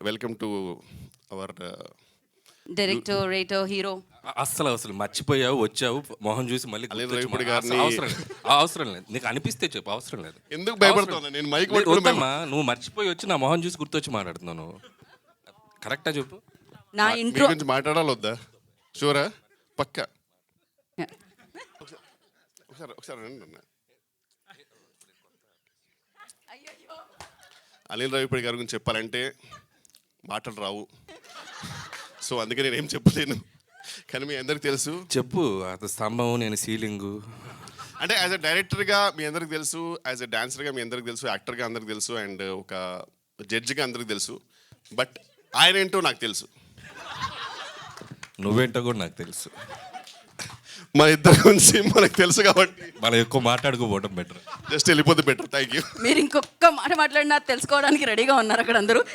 Welcome to our director, writer, hero. అసలు మర్చిపోయావు, వచ్చావు, మొహం చూసి మళ్ళీ అనిల్ గుర్తొచ్చి రావిపూడి మా- గారిని- అవసరం లేదు, అవసరం లేదు. నీకు అనిపిస్తే చెప్పు, అవసరం లేదు. ఎందుకు భయపడుతున్నా నేను మైక్ లేదు, వద్దమ్మా, నువ్వు మర్చిపోయి వచ్చి నా మొహం చూసి గుర్తొచ్చి మాట్లాడుతున్నాను. కరెక్టా చెప్పు. నా మీ ఇంట్రో గురించి మాట్లాడాలి వద్దా? షూరా? పక్క ఒకసారి రండి అన్న. అనిల్ రావిపూడి గారి గురించి చెప్పాలంటే మాటలు రావు, సో అందుకే నేను ఏం చెప్పలేను. కానీ మీ అందరికి తెలుసు. చెప్పు. అది స్తంభం, నేను సీలింగు. అంటే యాజ్ అ డైరెక్టర్గా మీ అందరికి తెలుసు, యాజ్ అ డాన్సర్గా మీ అందరికి తెలుసు, యాక్టర్గా అందరికి తెలుసు, అండ్ ఒక జడ్జిగా అందరికి తెలుసు. బట్ ఆయన ఏంటో నాకు తెలుసు. నువ్వేంటో కూడా నాకు తెలుసు. మన ఇద్దరి గురించి మనకు తెలుసు కాబట్టి మనం ఎక్కువ మాట్లాడుకోపోవడం బెటర్. జస్ట్ వెళ్ళిపోతే బెటర్. Thank you. మీరు ఇంకొక మాట మాట్లాడినా తెలుసుకోవడానికి రెడీగా ఉన్నారు అక్కడ అందరూ.